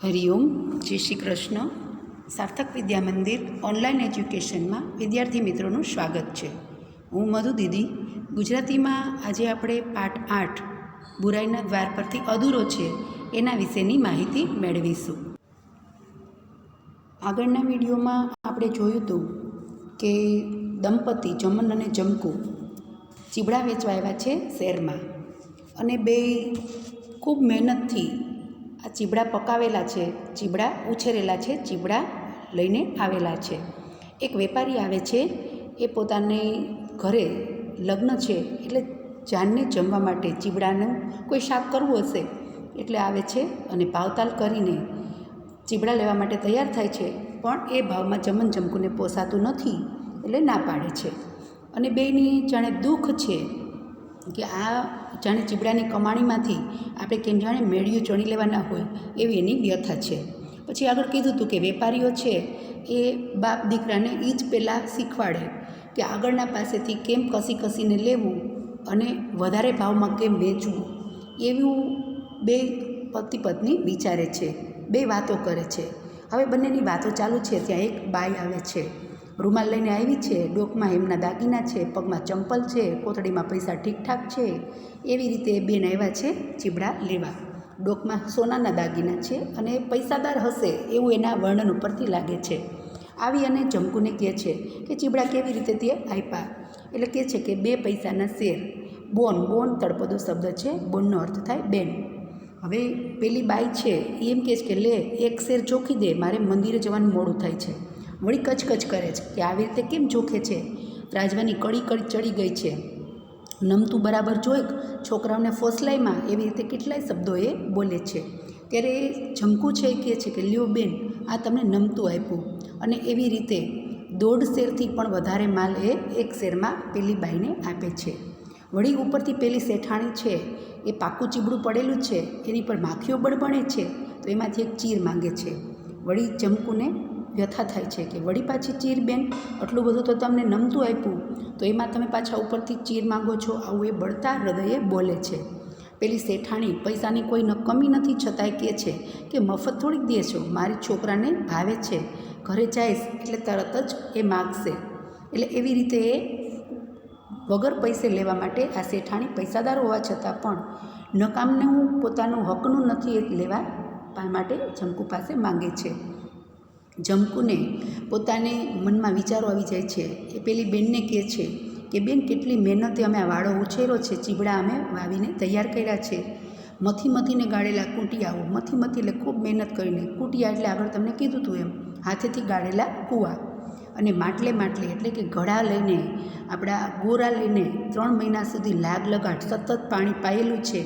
હરિઓમ, જય શ્રી કૃષ્ણ. સાર્થક વિદ્યા મંદિર ઓનલાઈન એજ્યુકેશનમાં વિદ્યાર્થી મિત્રોનું સ્વાગત છે. હું મધુ દીદી. ગુજરાતીમાં આજે આપણે પાઠ 8 બુરાઈના દ્વાર પરથી અધૂરો છે એના વિશેની માહિતી મેળવીશું. આગળના વિડીયોમાં આપણે જોયું હતું કે દંપતી જમન અને જમકુ ચીબડા વેચવા આવ્યા છે શહેરમાં, અને બે ખૂબ મહેનતથી આ ચીબડા પકાવેલા છે, ચીબડા ઉછેરેલા છે, ચીબડા લઈને આવેલા છે. એક વેપારી આવે છે, એ પોતાને ઘરે લગ્ન છે એટલે જાનને જમવા માટે ચીબડાનું કોઈ શાક કરવું હશે એટલે આવે છે અને ભાવતાલ કરીને ચીબડા લેવા માટે તૈયાર થાય છે, પણ એ ભાવમાં જમન જમકુને પોસાતું નથી એટલે ના પાડે છે. અને બેયની જાણે દુઃખ છે કે આ જાણે ચીબડાની કમાણીમાંથી આપણે કેમ જાણે મેળિયું ચણી લેવાના હોય એવી એની વ્યથા છે. પછી આગળ કીધું હતું કે વેપારીઓ છે એ બાપ દીકરાને એ જ પહેલાં શીખવાડે કે આગળના પાસેથી કેમ કસીને લેવું અને વધારે ભાવમાં કેમ વેચવું. એવું બે પતિ પત્ની વિચારે છે, બે વાતો કરે છે. હવે બંનેની વાતો ચાલુ છે ત્યાં એક બાઈ આવે છે, રૂમાલ લઈને આવી છે, ડોકમાં એમના દાગીના છે, પગમાં ચંપલ છે, કોથળીમાં પૈસા ઠીકઠાક છે. એવી રીતે બેન આવ્યા છે ચીબડા લેવા. ડોકમાં સોનાના દાગીના છે અને પૈસાદાર હશે એવું એના વર્ણન ઉપરથી લાગે છે. આવી અને જમકુને કહે છે કે ચીબડા કેવી રીતે તે આપ્યા. એટલે કહે છે કે 2 પૈસાના શેર. બોન તળપદો શબ્દ છે, બોનનો અર્થ થાય બેન. હવે પેલી બાઈ છે એ એમ કહે છે કે લે 1 શેર જોખી દે, મારે મંદિરે જવાનું મોડું થાય છે. વળી કચકચ કરે છે કે આવી રીતે કેમ જોખે છે, ત્રાજવાની કડી ચડી ગઈ છે. નમતું બરાબર જોઈ છોકરાઓને ફોસલાઈમાં એવી રીતે કેટલાય શબ્દો એ બોલે છે. ત્યારે જમકુ છે એ કહે છે કે લ્યો બેન, આ તમને નમતું આપ્યું. અને એવી રીતે 1.5 શેરથી પણ વધારે માલ એ 1 શેરમાં પેલી બાઈને આપે છે. વળી ઉપરથી પેલી શેઠાણી છે એ પાકું ચીબડું પડેલું છે, એની પર માખીઓ બળબણે છે, તો એમાંથી એક ચીર માંગે છે. વળી જમકુને વ્યથા થાય છે કે વળી પાછી ચીર બેન, આટલું બધું તો તમને નમતું આપ્યું, તો એમાં તમે પાછા ઉપરથી ચીર માંગો છો. આવું એ બળતા હૃદયે બોલે છે. પેલી શેઠાણી પૈસાની કોઈ કમી નથી છતાંય કહે છે કે મફત થોડીક દે છો, મારી છોકરાને ભાવે છે, ઘરે જઈશ એટલે તરત જ એ માગશે. એટલે એવી રીતે એ વગર પૈસે લેવા માટે આ શેઠાણી પૈસાદાર હોવા છતાં પણ નકામનું પોતાનું હકનું નથી એ લેવા માટે જમકુ પાસે માંગે છે. જમકુને પોતાને મનમાં વિચારો આવી જાય છે. એ પેલી બેનને કહે છે કે બેન, કેટલી મહેનતે અમે આ વાળો ઉછેરો છે, ચીબડા અમે વાવીને તૈયાર કર્યા છે. મથીને ગાળેલા કૂંટિયાઓ, મથી એટલે ખૂબ મહેનત કરીને, કૂંટિયા એટલે આગળ તમને કીધું હતું એમ હાથેથી ગાળેલા કૂવા, અને માટલે એટલે કે ઘડા લઈને, આપણા ગોરા લઈને 3 મહિના સુધી લાગ લગાટ સતત પાણી પાયેલું છે.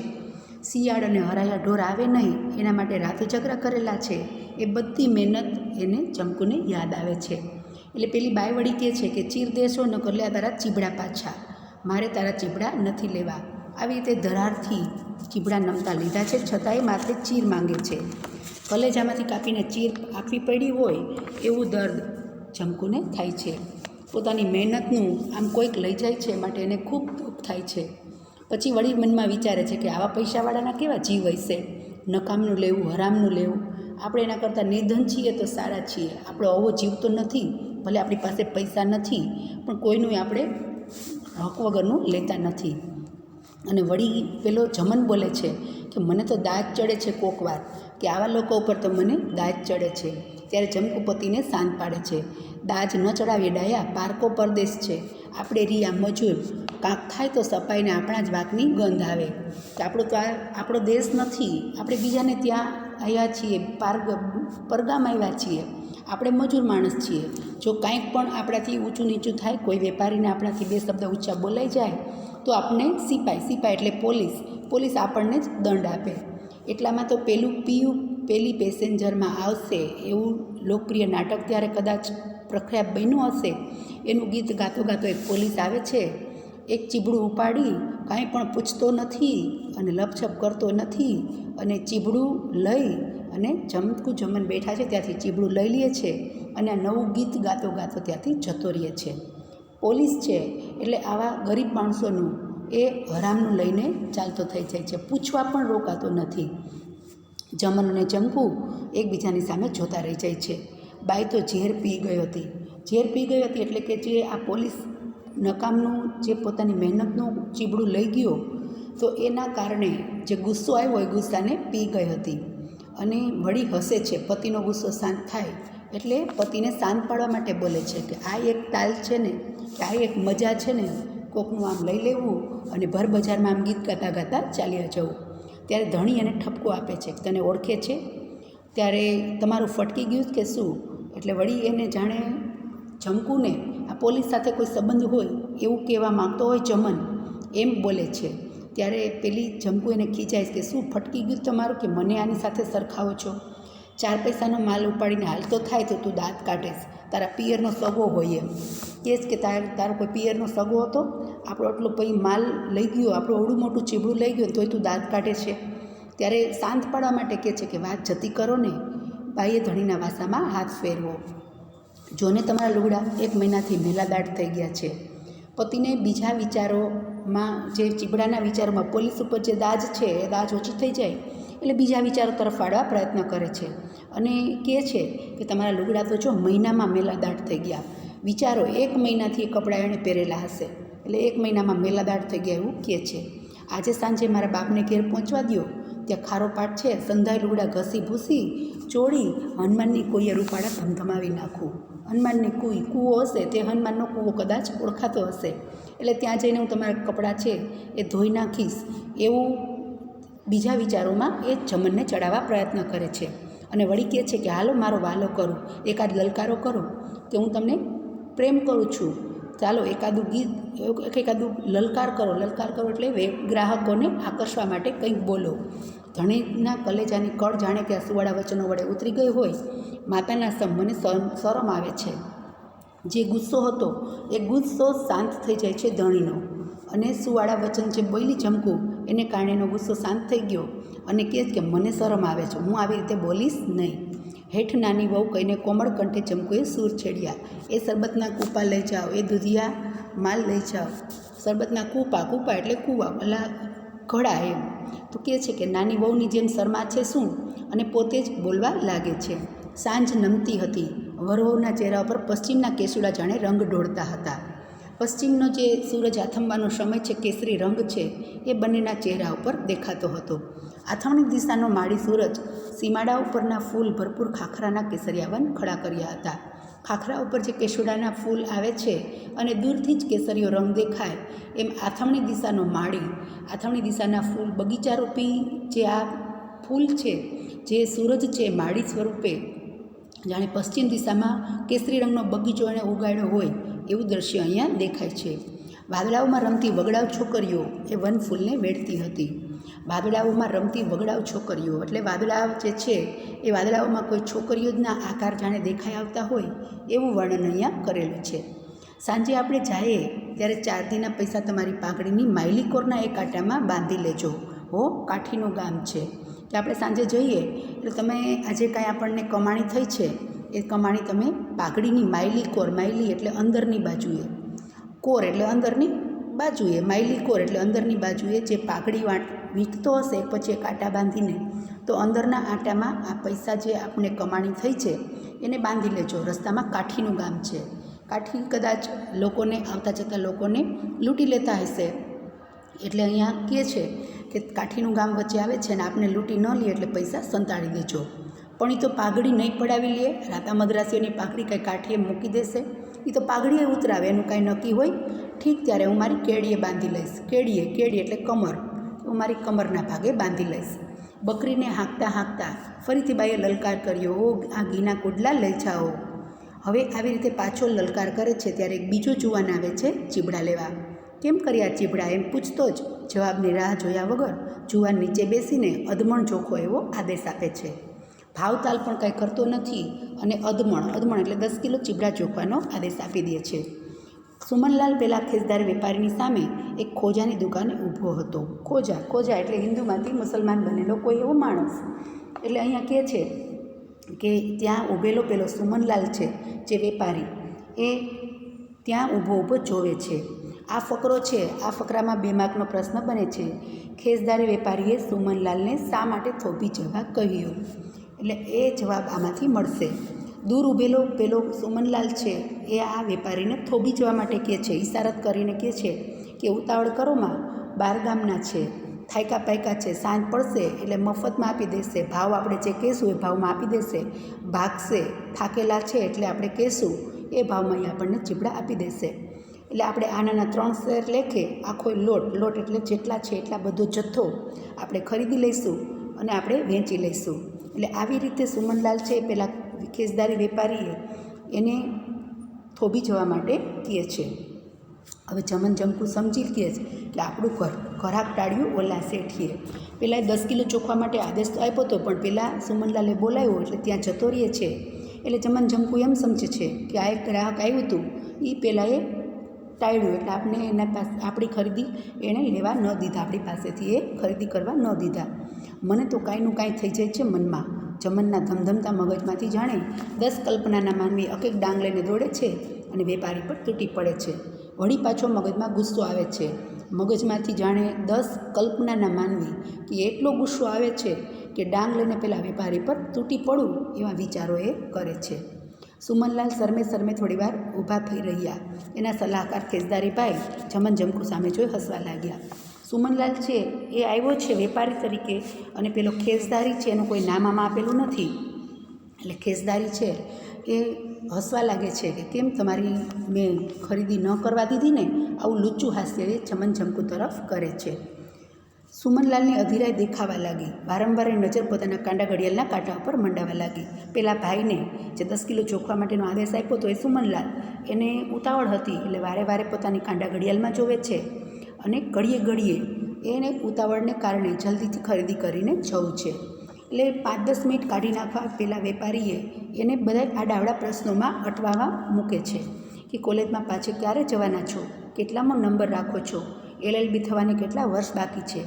શિયાળ અને હરાયા ઢોર આવે નહીં એના માટે રાતો ઝઘડા કરેલા છે. એ બધી મહેનત એને જમકુને યાદ આવે છે. એટલે પેલી બાઈ વળી કહે છે કે ચીર દેશો ન કર લે તારા ચીબડા પાછા, મારે તારા ચીબડા નથી લેવા. આવી રીતે ધરારથી ચીબડા નમતા લીધા છે, છતાંય માથે ચીર માંગે છે. કલેજામાંથી કાપીને ચીર આપવી પડી હોય એવું દર્દ જમકુને થાય છે. પોતાની મહેનતનું આમ કોઈક લઈ જાય છે માટે એને ખૂબ દુઃખ થાય છે. પછી વળી મનમાં વિચારે છે કે આવા પૈસાવાળાના કેવા જીવ હશે, નકામનું લેવું, હરામનું લેવું. આપણે એના કરતાં નિર્ધન છીએ તો સારા છીએ. આપણો આવો જીવ તો નથી, ભલે આપણી પાસે પૈસા નથી, પણ કોઈનું આપણે હક વગરનું લેતા નથી. અને વળી પેલો જમન બોલે છે કે મને તો દાજ ચડે છે કોક વાર, કે આવા લોકો ઉપર તો મને દાજ ચડે છે. ત્યારે જમકુ પતિને શાંત પાડે છે. દાજ ન ચડાવીએ ડાયા, પારકો પરદેશ છે, આપણે રિયા મજૂર, કાંક થાય તો સપાઈને આપણા જ વાકની ગંધ આવે. કે આપણો તો આપણો દેશ નથી, આપણે બીજાને ત્યાં આવ્યા છીએ, પરગામ આવ્યા છીએ, આપણે મજૂર માણસ છીએ. જો કાંઈક પણ આપણાથી ઊંચું નીચું થાય, કોઈ વેપારીને આપણાથી 2 શબ્દ ઊંચા બોલાઈ જાય તો આપણે સિપાઈ એટલે પોલીસ આપણને જ દંડ આપે. એટલામાં તો પેલું પીયું પેલી પેસેન્જરમાં આવશે એવું લોકપ્રિય નાટક ત્યારે કદાચ પ્રખ્યાત બન્યું હશે. એનું ગીત ગાતો એક પોલીસ આવે છે, એક ચીબડું ઉપાડી કાંઈ પણ પૂછતો નથી અને લપછપ કરતો નથી, અને ચીબડું લઈ અને જમન બેઠા છે ત્યાંથી ચીબડું લઈ લે છે અને આ નવું ગીત ગાતો ત્યાંથી જતો રહે છે. પોલીસ છે એટલે આવા ગરીબ માણસોનું એ હરામનું લઈને ચાલતો થઈ જાય છે, પૂછવા પણ રોકાતો નથી. જમન અને જમકુ એકબીજાની સામે જોતા રહી જાય છે. બાઈ તો ઝેર પી ગઈ હતી. ઝેર પી ગઈ હતી એટલે કે જે આ પોલીસ નકામનું જે પોતાની મહેનતનું ચીબડું લઈ ગયો, તો એના કારણે જે ગુસ્સો આવ્યો એ ગુસ્સાને પી ગઈ હતી અને વળી હસે છે. પતિનો ગુસ્સો શાંત થાય એટલે પતિને શાંત પાડવા માટે બોલે છે કે આ એક તાલ છે ને, કે આ એક મજા છે ને, કોકનું આમ લઈ લેવું અને ભર બજારમાં આમ ગીત ગાતા ગાતા ચાલ્યા જવું. ત્યારે ધણી એને ઠપકો આપે છે, તને ઓળખે છે? ત્યારે તમારું ફટકી ગયું કે શું? એટલે વળી એને જાણે જમકુને આ પોલીસ સાથે કોઈ સંબંધ હોય એવું કહેવા માંગતો હોય ચમન, એમ બોલે છે. ત્યારે પેલી જમકુ એને ખીજાય કે શું ફટકી ગયું તમારું, કે મને આની સાથે સરખાવો છો? 4 પૈસાનો માલ ઉપાડીને હાલતો થાય તો તું દાંત કાઢીશ, તારા પિયરનો સગો હોય એમ કહેશ કે તારો કોઈ પિયરનો સગો હતો, આપણો આટલો પછી માલ લઈ ગયો, આપણું અવડું મોટું ચીબડું લઈ ગયું તોય તું દાંત કાઢે છે. ત્યારે શાંત પાડવા માટે કહે છે કે વાત જતી કરો ને. બાઈએ ધણીના વાસામાં હાથ ફેરવો. જોને તમારા લુગડા 1 મહિનાથી મેલાદાટ થઈ ગયા છે. પતિને બીજા વિચારોમાં, જે ચીબડાના વિચારોમાં પોલીસ ઉપર જે દાજ છે એ દાજ ઓછી થઈ જાય એટલે બીજા વિચારો તરફ વાળવા પ્રયત્ન કરે છે અને કહે છે કે તમારા લુગડા તો જો મહિનામાં મેલાદાટ થઈ ગયા. વિચારો 1 મહિનાથી એ કપડાં એણે પહેરેલા હશે એટલે 1 મહિનામાં મેલાદાટ થઈ ગયા એવું કહે છે. આજે સાંજે મારા બાપને ઘેર પહોંચવા દો, ત્યાં ખારો પાટ છે, સંધાઈ લુગડા ઘસી ભૂસી ચોળી હનુમાનની કોઈએ રૂપાળા ધમધમાવી નાખું. હનુમાનની કૂવો હશે, તે હનુમાનનો કૂવો કદાચ ઓળખાતો હશે, એટલે ત્યાં જઈને હું તમારા કપડાં છે એ ધોઈ નાખીશ. એવું બીજા વિચારોમાં એ જમનને ચડાવવા પ્રયત્ન કરે છે અને વળી કહે છે કે હાલો મારો વાલો કરું, એકાદ લલકારો કરો કે હું તમને પ્રેમ કરું છું, ચાલો એકાદું ગીત, એકાદું લલકાર કરો એટલે ગ્રાહકોને આકર્ષવા માટે કંઈક બોલો. ધણીના કલેજાની કળ જાણે કે આ સુવાળા વચનો વડે ઉતરી ગઈ હોય. માતાના સમ મને શરમ આવે છે. જે ગુસ્સો હતો એ ગુસ્સો શાંત થઈ જાય છે ધણીનો, અને સુવાળા વચન જે બોલી જમકું એને કારણે એનો ગુસ્સો શાંત થઈ ગયો અને કહે કે મને શરમ આવે છે, હું આવી રીતે બોલીશ નહીં. હેઠ નાની વહુ કહીને કોમળ કંઠે જમકુએ સૂર છેડ્યા. એ શરબતના કૂપા લઈ જાઓ, એ દૂધિયા માલ લઈ જાઓ. શરબતના કૂપા એટલે કૂવા, પેલા ઘડા એમ. તો કહે છે કે નાની વહુની જેમ શરમા છે શું, અને પોતે જ બોલવા લાગે છે. સાંજ નમતી હતી. વરવહુના ચહેરા પર પશ્ચિમના કેસુડા જાણે રંગ ઢોળતા હતા. પશ્ચિમનો જે સૂરજ આથમવાનો સમય છે, કેસરી રંગ છે, એ બંનેના ચહેરા ઉપર દેખાતો હતો. આથમણી દિશાનો માળી સૂરજ સીમાડા ઉપરના ફૂલ ભરપૂર ખાખરાના કેસરિયાવન ખડા કર્યા હતા. ખાખરા ઉપર જે કેસુડાના ફૂલ આવે છે અને દૂરથી જ કેસરીયો રંગ દેખાય, એમ આથમણી દિશાનો માળી, આથમણી દિશાના ફૂલ બગીચારૂપી જે આ ફૂલ છે, જે સૂરજ છે માળી સ્વરૂપે જાણે પશ્ચિમ દિશામાં કેસરી રંગનો બગીચો એણે ઉગાડ્યો હોય એવું દ્રશ્ય અહીંયા દેખાય છે. વાદળાઓમાં રમતી વગડાવ છોકરીઓ એ વનફૂલને વેડતી હતી. વાદળાઓમાં રમતી વગડાવ છોકરીઓ એટલે વાદળા જે છે એ વાદળાઓમાં કોઈ છોકરીઓના આકાર જાણે દેખાઈ આવતા હોય એવું વર્ણન અહીંયા કરેલું છે. સાંજે આપણે જઈએ ત્યારે 4 દીના પૈસા તમારી પાઘડીની માયલી કોરના એક કાંટામાં બાંધી લેજો હો, કાઠીનું ગામ છે. કે આપણે સાંજે જઈએ એટલે તમે આજે કાંઈ આપણને કમાણી થઈ છે એ કમાણી તમે પાઘડીની માયલી કોર, માયલી એટલે અંદરની બાજુએ, કોર એટલે અંદરની બાજુએ, માયલી કોર એટલે અંદરની બાજુએ જે પાઘડી વીંટતો હશે પછી એક આટા બાંધીને, તો અંદરના આટામાં આ પૈસા જે આપણે કમાણી થઈ છે એને બાંધી લેજો. રસ્તામાં કાઠીનું ગામ છે. કાઠી કદાચ લોકોને, આવતા જતા લોકોને લૂંટી લેતા હશે, એટલે અહીંયા કહે છે કે કાઠીનું ગામ વચ્ચે આવે છે ને આપને લૂંટી ન લે એટલે પૈસા સંતાડી દેજો. પણ એ તો પાઘડી નહીં પડાવી લે, રાતા મદ્રાસીઓની પાઘડી કાંઈ કાઠીએ મૂકી દેશે, એ તો પાઘડીએ ઉતરાવે, એનું કાંઈ નક્કી હોય. ઠીક, ત્યારે હું મારી કેડીએ બાંધી લઈશ. કેડી એટલે કમર, હું મારી કમરના ભાગે બાંધી લઈશ. બકરીને હાંકતા હાંકતા ફરીથી બાઈએ લલકાર કર્યો, ઓ આ ઘીના કુડલા લઈ જાઓ. હવે આવી રીતે પાછો લલકાર કરે છે ત્યારે એક બીજો જુવાન આવે છે ચીબડા લેવા. કેમ કર્યા ચીબડા એમ પૂછતો જ જવાબની રાહ જોયા વગર જુવાન નીચે બેસીને અધમણ જોખો એવો આદેશ આપે છે. ભાવતાલ પણ કાંઈ કરતો નથી અને અધમણ એટલે 10 કિલો ચીબડા જોખવાનો આદેશ આપી દે છે. સુમનલાલ પેલા ખેસદાર વેપારીની સામે એક ખોજાની દુકાને ઊભો હતો. ખોજા એટલે હિન્દુમાંથી મુસલમાન બનેલો કોઈ એવો માણસ. એટલે અહીંયા કહે છે કે ત્યાં ઊભેલો પેલો સુમનલાલ છે જે વેપારી, એ ત્યાં ઊભો જોવે છે. આ ફકરો છે, આ ફકરામાં 2 માર્કનો પ્રશ્ન બને છે. ખેસદારી વેપારીએ સુમનલાલને શા માટે થોભી જવા કહ્યું? એટલે એ જવાબ આમાંથી મળશે. દૂર ઊભેલો પેલો સુમનલાલ છે એ આ વેપારીને થોભી જવા માટે કહે છે, ઈશારત કરીને કહે છે કે ઉતાવળ કરોમાં, બાર ગામના છે, થાયકા પાયકા છે, સાંજ પડશે એટલે મફતમાં આપી દેશે, ભાવ આપણે જે કહેશું એ ભાવમાં આપી દેશે, ભાગશે, થાકેલા છે એટલે આપણે કહેશું એ ભાવમાં એ આપણને ચીબડા આપી દેશે. એટલે આપણે આનાના 3 શેર લેખે આખો લોટ એટલે જેટલા છે એટલા બધો જથ્થો આપણે ખરીદી લઈશું અને આપણે વેચી લઈશું. એટલે આવી રીતે સુમનલાલ છે એ પેલા ખેસદારી વેપારીએ એને થોભી જવા માટે કહે છે. હવે જમન જમકુ સમજી કહે છે કે આપણું ઘરાક ટાળ્યું ઓલા શેઠીએ. પહેલાં 10 કિલો ચોખવા માટે આદેશ તો આપ્યો હતો, પણ પહેલાં સુમનલાલે બોલાવ્યો એટલે ત્યાં જતો રહે છે. એટલે જમન જમકુ એમ સમજે છે કે આ એક ગ્રાહક આવ્યું હતું એ પહેલાં એ ટાળ્યું, એટલે આપણે એના પાસે આપણી ખરીદી એણે લેવા ન દીધા, આપણી પાસેથી એ ખરીદી કરવા ન દીધા. મને તો કાંઈનું કાંઈ થઈ જાય છે મનમાં. જમનના ધમધમતા મગજમાંથી જાણે 10 કલ્પનાના માનવી અકેક ડાંગ લઈને દોડે છે અને વેપારી પર તૂટી પડે છે. વળી પાછો મગજમાં ગુસ્સો આવે છે. મગજમાંથી જાણે 10 કલ્પનાના માનવી કે એટલો ગુસ્સો આવે છે કે ડાંગ લઈને પેલા વેપારી પર તૂટી પડું એવા વિચારો એ કરે છે. સુમનલાલ શરમે થોડીવાર ઊભા થઈ રહ્યા. એના સલાહકાર ખેસદારીભાઈ જમન જમકુ સામે જોઈ હસવા લાગ્યા. સુમનલાલ છે એ આવ્યો છે વેપારી તરીકે અને પેલો ખેસદારી છે એનું કોઈ નામ આમાં આપેલું નથી. એટલે ખેસદારી છે એ હસવા લાગે છે કે કેમ તમારી મેં ખરીદી ન કરવા દીધી ને, આવું લુચ્ચું હાસ્ય એ જમન જમકુ તરફ કરે છે. સુમનલાલની અધીરાઈ દેખાવા લાગી. વારંવાર એ નજર પોતાના કાંડા ઘડિયાળના કાંટા ઉપર મંડાવા લાગી. પેલા ભાઈને જે 10 કિલો ચોખવા માટેનો આદેશ આપ્યો હતો એ સુમનલાલ, એને ઉતાવળ હતી એટલે વારે વારે પોતાની કાંડા ઘડિયાળમાં જોવે છે અને ઘડીએ એને ઉતાવળને કારણે જલ્દીથી ખરીદી કરીને જવું છે. એટલે 5-10 મિનિટ કાઢી નાખવા પેલા વેપારીએ એને બધા આડાવડા પ્રશ્નોમાં અટવાવા મૂકે છે કે કોલેજમાં પાછે ક્યારે જવાના છો, કેટલામો નંબર રાખો છો, LLB થવાને કેટલા વર્ષ બાકી છે,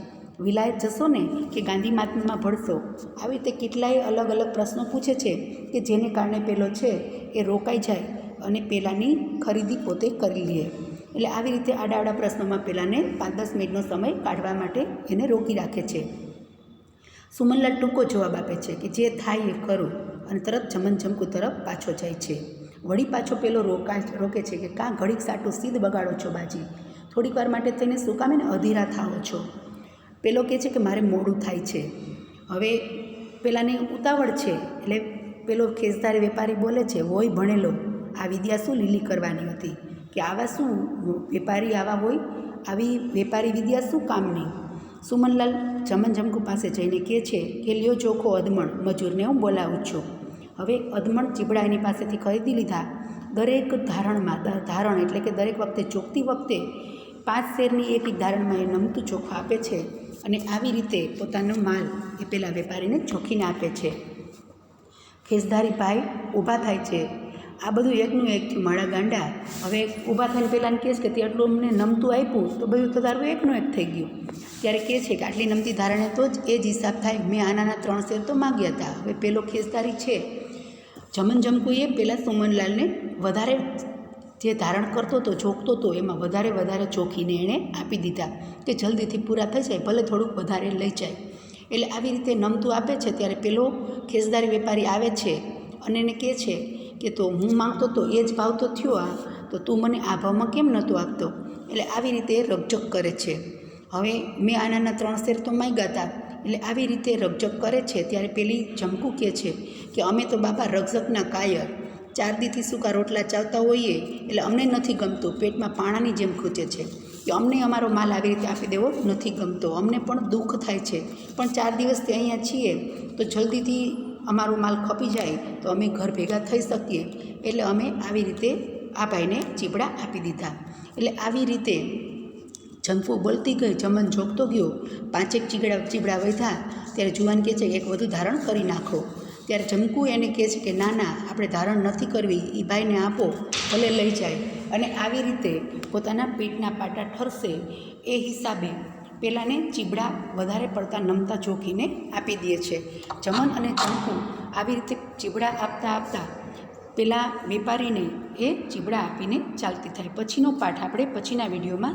વિલાયત જશો ને કે ગાંધી મહાત્મામાં ભણશો. આવી રીતે કેટલાય અલગ અલગ પ્રશ્નો પૂછે છે કે જેને કારણે પેલો છે એ રોકાઈ જાય અને પેલાની ખરીદી પોતે કરી લે. એટલે આવી રીતે આડાઆડા પ્રશ્નોમાં પેલાને 5-10 મિનિટનો સમય કાઢવા માટે એને રોકી રાખે છે. સુમનલાલ ટૂંકો જવાબ આપે છે કે જે થાય એ કરું અને તરત જમન જમકુ તરફ પાછો જાય છે. વળી પાછો પેલો રોકે છે કે કાં ઘડીક સાટું સીધ બગાડો છો બાજી, થોડીક વાર માટે થઈને શું કામે ને અધીરા થાઓ છો. પેલો કહે છે કે મારે મોડું થાય છે. હવે પેલાને ઉતાવળ છે એટલે પેલો ખેસદારી વેપારી બોલે છે, હોય ભણેલો, આ વિદ્યા શું લીલી કરવાની હતી, કે આવા શું વેપારી આવા હોય, આવી વેપારી વિદ્યા શું કામની. સુમનલાલ જમન જમકુ પાસે જઈને કહે છે કે લ્યો ચોખ્ખો અધમણ, મજૂરને હું બોલાવું છું. હવે અધમણ ચીબડા એની પાસેથી ખરીદી લીધા. દરેક ધારણ એટલે કે દરેક વખતે ચોખતી વખતે 5 શેરની એક ધારણમાં એ નમતું ચોખા આપે છે અને આવી રીતે પોતાનો માલ એ પેલા વેપારીને ચોખીને આપે છે. ખેસદારી ભાઈ ઊભા થાય છે. આ બધું એકનું એક થયું મારા ગાંડા. હવે ઊભા થઈને પેલાને કહે છે કે એટલું અમને નમતું આપ્યું તો બધું તો તારું એકનું એક થઈ ગયું. ત્યારે કહે છે કે આટલી નમતી ધારણે તો જ એ જ હિસાબ થાય, મેં આનાના 3 શેર તો માગ્યા હતા. હવે પેલો ખેસદારી છે જમન જમકુએ પેલા સુમનલાલને વધારે જે ધારણ કરતો હતો, જોખતો હતો, એમાં વધારે ચોખીને એણે આપી દીધા કે જલ્દીથી પૂરા થઈ જાય, ભલે થોડુંક વધારે લઈ જાય. એટલે આવી રીતે નમતું આપે છે. ત્યારે પેલો ખેસદારી વેપારી આવે છે અને એને કહે છે કે તો હું માંગતો તો એ જ ભાવ તો થયો, આ તો તું મને આ ભાવમાં કેમ નહોતો આપતો. એટલે આવી રીતે રકઝક કરે છે. હવે મેં આનાના 3 શેર તો માંગ્યા હતા, એટલે આવી રીતે રકઝક કરે છે. ત્યારે પેલી જમકુ કહે છે કે અમે તો બાપા રકઝકના કાયર, 4 દીથી સૂકા રોટલા ચાવતા હોઈએ એટલે અમને નથી ગમતું, પેટમાં પાણાની જેમ ખૂંચે છે કે અમને અમારો માલ આવી રીતે આપી દેવો નથી ગમતો, અમને પણ દુઃખ થાય છે, પણ 4 દિવસથી અહીંયા છીએ તો જલ્દીથી અમારો માલ ખપી જાય તો અમે ઘર ભેગા થઈ શકીએ, એટલે અમે આવી રીતે આ ભાઈને ચીબડા આપી દીધા. એટલે આવી રીતે જમકુ બોલતી ગઈ, જમન જોગતો ગયો. 5 ચીબડા વધ્યા. ત્યારે જુવાન કહે છે એક વધુ ધારણ કરી નાખો. ત્યારે જમકુ એને કહે છે કે ના આપણે ધારણ નથી કરવી, એ ભાઈને આપો, ભલે લઈ જાય. અને આવી રીતે પોતાના પેટના પાટા ઠરશે એ હિસાબે પેલાને ચીબડા વધારે પડતા નમતા ચોખીને આપી દે છે. જમન અને જમકુ આવી રીતે ચીબડા આપતા પેલા વેપારીને એ ચીબડા આપીને ચાલતી થાય. પછીનો પાઠ આપણે પછીના વિડીયોમાં